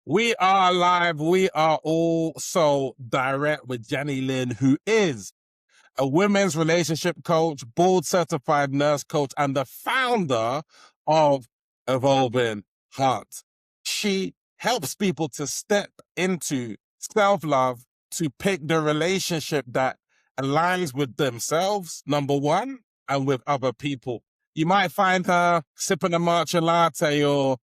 We are live. We are all so direct with Jennie Lynn, who is a women's relationship coach, board certified nurse coach, and the founder of Evolving Heart. She helps people to step into self-love, to pick the relationship that aligns with themselves, number one, and with other people. You might find her sipping a matcha latte or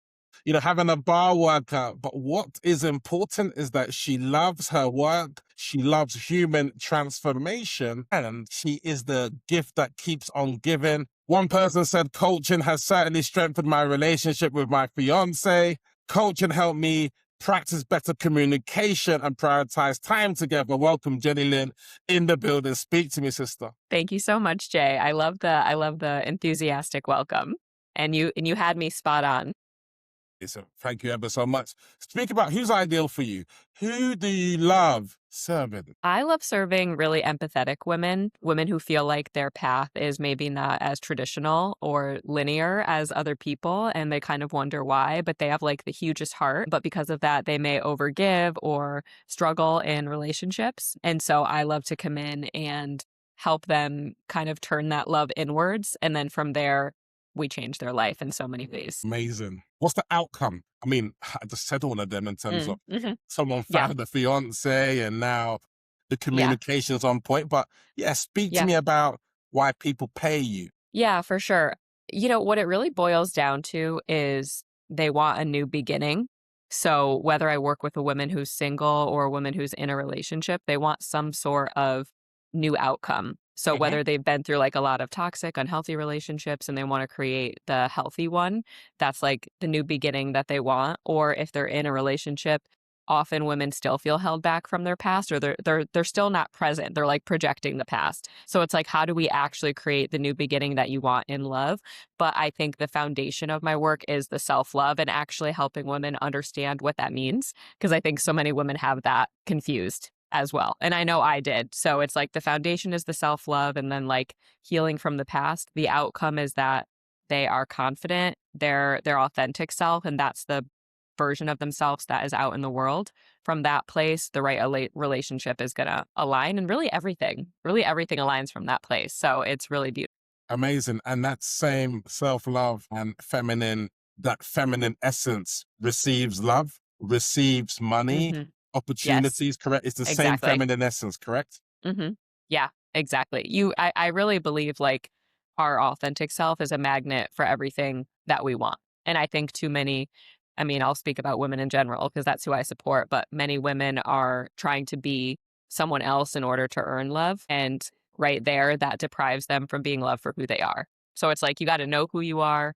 having a bar workout. But what is important is that she loves her work. She loves human transformation, and she is the gift that keeps on giving. One person said, coaching has certainly strengthened my relationship with my fiance. Coaching helped me practice better communication and prioritize time together. Welcome, Jennie Lynn, in the building. Speak to me, sister. Thank you so much, Jay. I love the enthusiastic welcome. And you had me spot on. So thank you ever so much. Speak about who's ideal for you. Who do you love serving? I love serving really empathetic women who feel like their path is maybe not as traditional or linear as other people, and they kind of wonder why, but they have like the hugest heart. But because of that, they may overgive or struggle in relationships. And so I love to come in and help them kind of turn that love inwards. And then from there, we change their life in so many ways. Amazing. What's the outcome? I mean, I just said all of them in terms of someone Yeah. found a fiance and now the communication's on point. But yeah, speak to Yeah. me about why people pay you. Yeah, for sure. What it really boils down to is they want a new beginning. So whether I work with a woman who's single or a woman who's in a relationship, they want some sort of new outcome. So whether they've been through like a lot of toxic, unhealthy relationships and they want to create the healthy one, that's like the new beginning that they want. Or if they're in a relationship, often women still feel held back from their past, or they're still not present. They're like projecting the past. So it's like, how do we actually create the new beginning that you want in love? But I think the foundation of my work is the self-love and actually helping women understand what that means, because I think so many women have that confused as well. And I know I did. So it's like the foundation is the self-love, and then like healing from the past. The outcome is that they are confident, their authentic self, and that's the version of themselves that is out in the world. From that place, the right relationship is going to align, and really everything aligns from that place. So it's really beautiful. Amazing. And that same self-love and that feminine essence receives love, receives money, Yes, opportunities, correct? It's the same exactly. feminine essence, correct? Yeah, exactly. I really believe like our authentic self is a magnet for everything that we want. And I think too many, I mean, I'll speak about women in general because that's who I support, but many women are trying to be someone else in order to earn love. And right there, that deprives them from being loved for who they are. So it's like you got to know who you are,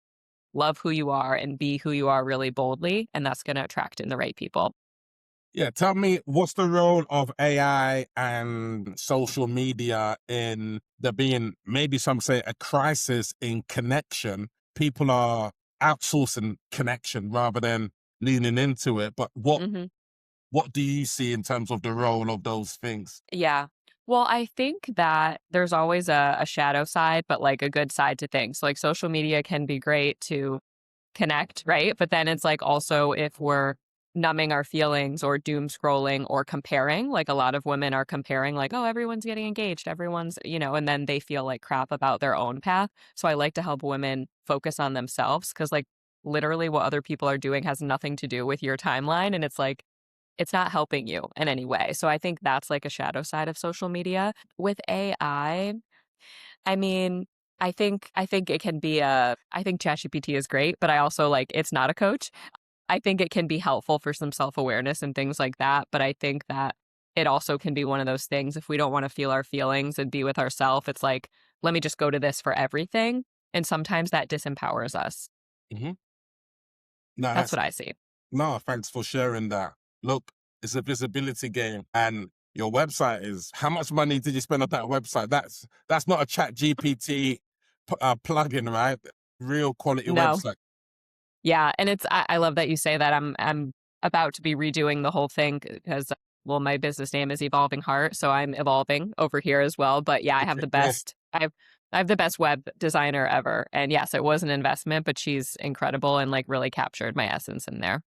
love who you are, and be who you are really boldly. And that's going to attract in the right people. Yeah, tell me, what's the role of AI and social media in there being, maybe some say, a crisis in connection? People are outsourcing connection rather than leaning into it. But what do you see in terms of the role of those things? Yeah. Well, I think that there's always a shadow side, but like a good side to things. So, like social media can be great to connect, right? But then it's like also if we're numbing our feelings or doom scrolling or comparing, like a lot of women are comparing, like, oh, everyone's getting engaged, everyone's, and then they feel like crap about their own path. So I like to help women focus on themselves because, like, literally what other people are doing has nothing to do with your timeline. And it's like, it's not helping you in any way. So I think that's like a shadow side of social media. With I mean, I think it can be I think ChatGPT is great, but I also like it's not a coach. I think it can be helpful for some self-awareness and things like that, but I think that it also can be one of those things if we don't want to feel our feelings and be with ourselves, it's like, let me just go to this for everything. And sometimes that disempowers us. Hmm. No, That's what I see. no, thanks for sharing that. Look, it's a visibility game, and your website is, how much money did you spend on that website? That's not a Chat GPT plugin, right? Real quality No. website. Yeah, and I love that you say that. I'm about to be redoing the whole thing because well, my business name is Evolving Heart, so I'm evolving over here as well. But yeah, I have Okay, the yeah. best. I have the best web designer ever, and yes, it was an investment, but she's incredible and like really captured my essence in there.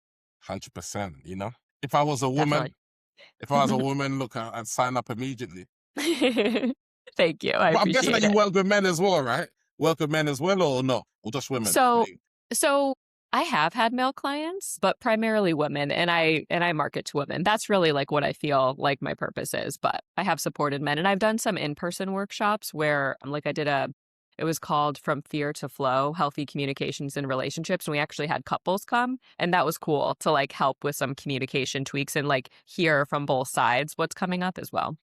100%, you know? If I was a woman, Definitely. look, I'd sign up immediately. Thank you. I But I'm guessing that appreciate you it. work with men as well, right? Work with men as well, or not? Or just women? So so I have had male clients, but primarily women, and I market to women. That's really like what I feel like my purpose is, but I have supported men, and I've done some in-person workshops where like I did a it was called From Fear to Flow: Healthy Communications in Relationships, and we actually had couples come, and that was cool to like help with some communication tweaks and like hear from both sides what's coming up as well.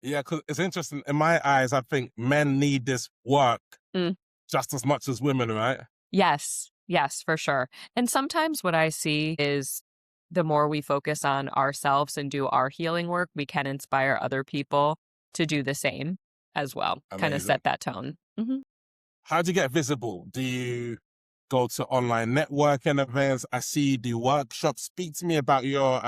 Yeah, because it's interesting. In my eyes, I think men need this work Mm. just as much as women, right? Yes. Yes, for sure. And sometimes what I see is the more we focus on ourselves and do our healing work, we can inspire other people to do the same as well, kind of Amazing. set that tone. How do you get visible? Do you go to online networking events? I see you do workshops. Speak to me about your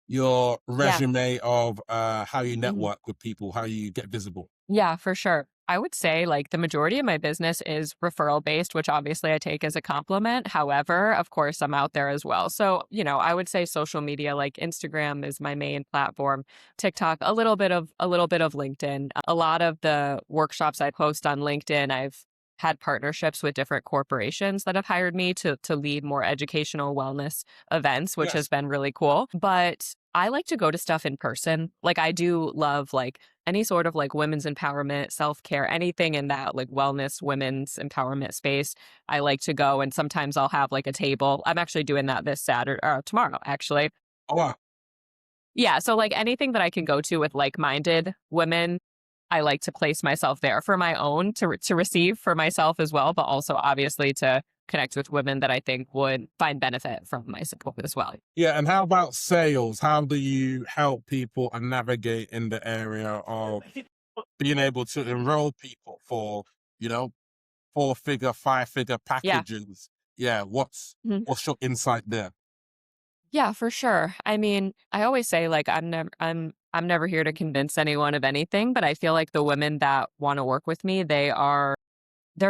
Yeah. resume of how you Mhm. network with people, how you get visible. Yeah, for sure. I would say like the majority of my business is referral based, which obviously I take as a compliment. However, of course, I'm out there as well. So, I would say social media like Instagram is my main platform, TikTok, a little bit of LinkedIn. A lot of the workshops I post on LinkedIn, I've had partnerships with different corporations that have hired me to lead more educational wellness events, which has Yes. been really cool. But I like to go to stuff in person. Like I do love like any sort of like women's empowerment, self-care, anything in that like wellness, women's empowerment space. I like to go and sometimes I'll have like a table. I'm actually doing that this Saturday tomorrow actually. Oh, wow. Yeah, so like anything that I can go to with like-minded women, I like to place myself there for my own to receive for myself as well, but also obviously to connect with women that I think would find benefit from my support as well. Yeah, and how about sales? How do you help people and navigate in the area of being able to enroll people for, you know, 4-figure, 5-figure Yeah. packages? Yeah, what's your insight there? Yeah, for sure. I mean, I always say like I'm never here to convince anyone of anything, but I feel like the women that want to work with me, they're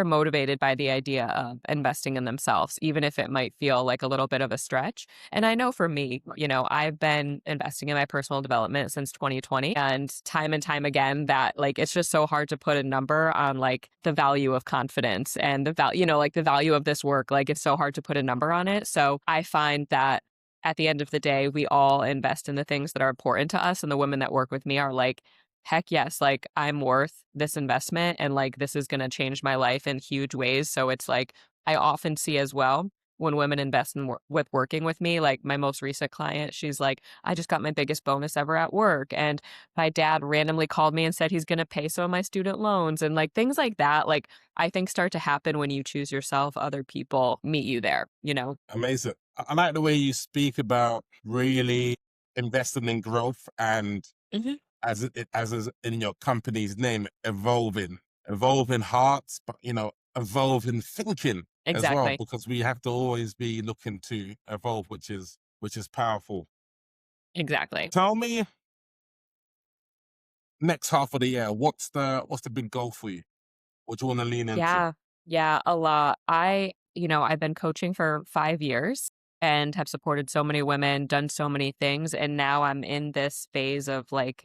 motivated by the idea of investing in themselves, even if it might feel like a little bit of a stretch. And I know for me, I've been investing in my personal development since 2020 and time again that like it's just so hard to put a number on like the value of confidence and the value, like the value of this work. Like it's so hard to put a number on it. So I find that at the end of the day, we all invest in the things that are important to us. And the women that work with me are like, heck yes, like I'm worth this investment and like this is going to change my life in huge ways. So it's like I often see as well when women invest in with working with me, like my most recent client, she's like, I just got my biggest bonus ever at work. And my dad randomly called me and said he's going to pay some of my student loans and like things like that. Like I think start to happen when you choose yourself, other people meet you there. Amazing. I like the way you speak about really investing in growth and Hmm. as is in your company's name, evolving hearts, but evolving thinking as well, Exactly. because we have to always be looking to evolve, which is powerful. Exactly. Tell me, next half of the year, what's the big goal for you? What do you want to lean into? Yeah. Yeah, a lot. I've been coaching for 5 years and have supported so many women, done so many things, and now I'm in this phase of like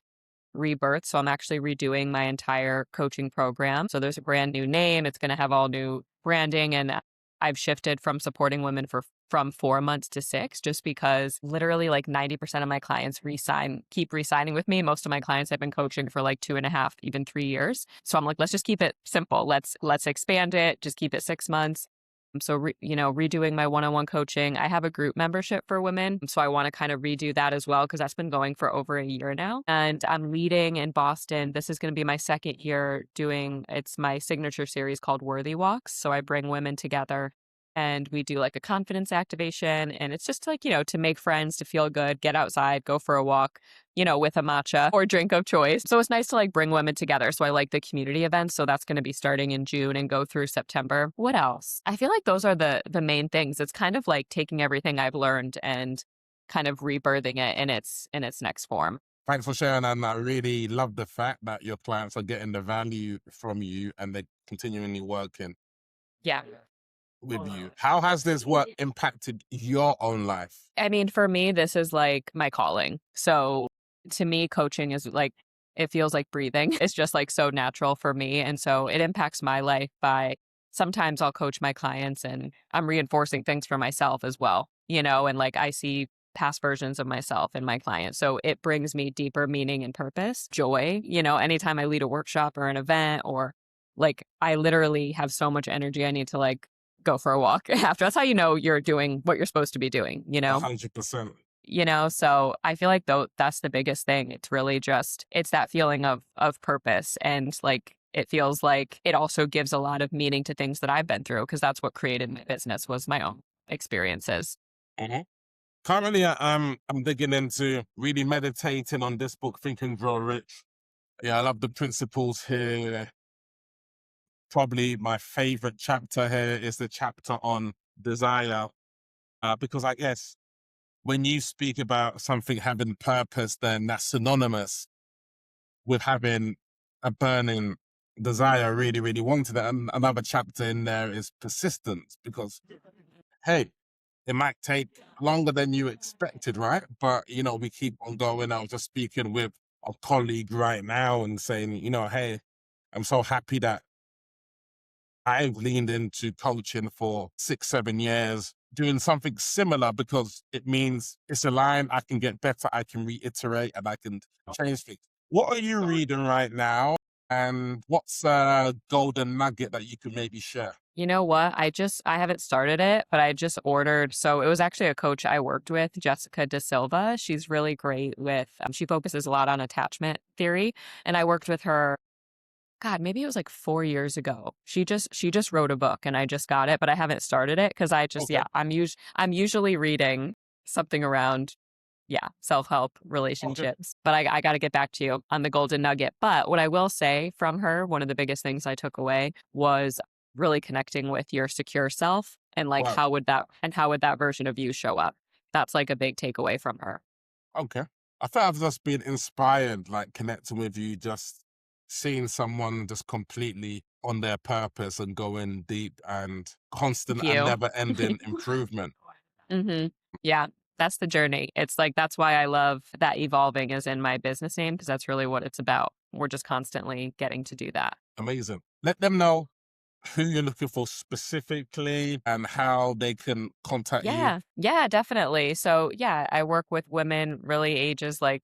rebirth. So I'm actually redoing my entire coaching program. So there's a brand new name. It's going to have all new branding and I've shifted from supporting women from 4 months to six, just because literally like 90% of my clients keep resigning with me. Most of my clients have been coaching for like 2.5, even 3 years. So I'm like, let's just keep it simple. Let's expand it. Just keep it 6 months. So, redoing my one-on-one coaching. I have a group membership for women. So I want to kind of redo that as well because that's been going for over a year now. And I'm leading in Boston. This is going to be my second year it's my signature series called Worthy Walks. So I bring women together and we do like a confidence activation. And it's just like, to make friends, to feel good, get outside, go for a walk, with a matcha or drink of choice. So it's nice to like bring women together. So I like the community events. So that's going to be starting in June and go through September. What else? I feel like those are the main things. It's kind of like taking everything I've learned and kind of rebirthing it in its next form. Thanks for sharing, and I really love the fact that your clients are getting the value from you and they're continually working. Yeah. with you. How has this work impacted your own life? I mean, for me, this is like my calling. So to me, coaching is like, it feels like breathing. It's just like so natural for me. And so it impacts my life by sometimes I'll coach my clients and I'm reinforcing things for myself as well, and like I see past versions of myself in my clients. So it brings me deeper meaning and purpose, joy, anytime I lead a workshop or an event or like I literally have so much energy. I need to like go for a walk after. That's how you know you're doing what you're supposed to be doing, 100%. So I feel like though that's the biggest thing. It's really just it's that feeling of purpose and like it feels like it also gives a lot of meaning to things that I've been through because that's what created my business was my own experiences. Mhm. Currently, I'm digging into really meditating on this book, Think and Grow Rich. Yeah, I love the principles here. Probably my favorite chapter here is the chapter on desire, because I guess when you speak about something having purpose, then that's synonymous with having a burning desire, really, really wanting it. And another chapter in there is persistence, because hey, it might take longer than you expected, right? But we keep on going. I was just speaking with a colleague right now and saying, hey, I'm so happy that I've leaned into coaching for 6, 7 years, doing something similar because it means it's aligned. I can get better. I can reiterate and I can change things. What are you reading right now? And what's a golden nugget that you could maybe share? You know what? I haven't started it, but I just ordered. So it was actually a coach I worked with, Jessica Da Silva. She's really great with, she focuses a lot on attachment theory. And I worked with her, God, maybe it was like 4 years ago. She just wrote a book and I just got it, but I haven't started it because Okay. I'm usually reading something around self-help Okay. relationships. But I got to get back to you on the golden nugget. But what I will say from her, one of the biggest things I took away was really connecting with your secure self and like Wow. how would that version of you show up? That's like a big takeaway from her. Okay. I think I've just been inspired, like connecting with you, just seeing someone just completely on their purpose and going deep and constant Thank and you. never ending improvement. hmm Yeah, that's the journey. It's like that's why I love that evolving is in my business name because that's really what it's about. We're just constantly getting to do that. Amazing. Let them know who you're looking for specifically and how they can contact you. Yeah, definitely. So, yeah, I work with women really ages like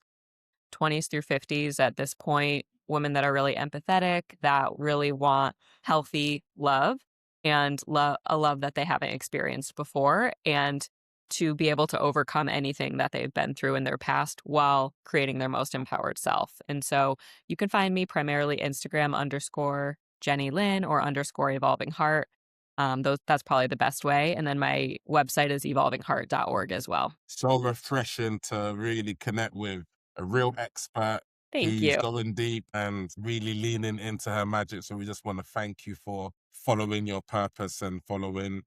20s through 50s at this point, women that are really empathetic, that really want healthy love and a love that they haven't experienced before and to be able to overcome anything that they've been through in their past while creating their most empowered self. And so you can find me primarily Instagram underscore Jennie Lynn or underscore evolving heart. That's probably the best way. And then my website is evolvingheart.org as well. So refreshing to really connect with a real expert Thank who's you. going deep and really leaning into her magic. So we just want to thank you for following your purpose and following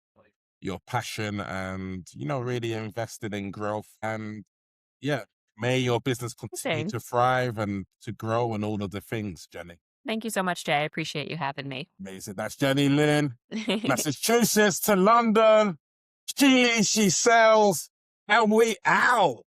your passion and, really invested in growth. And yeah, may your business continue to Thanks. thrive and to grow and all of the things, Jenny. Thank you so much, Jay. I appreciate you having me. Amazing. That's Jennie Lynn, Massachusetts to London. She sells, and we out.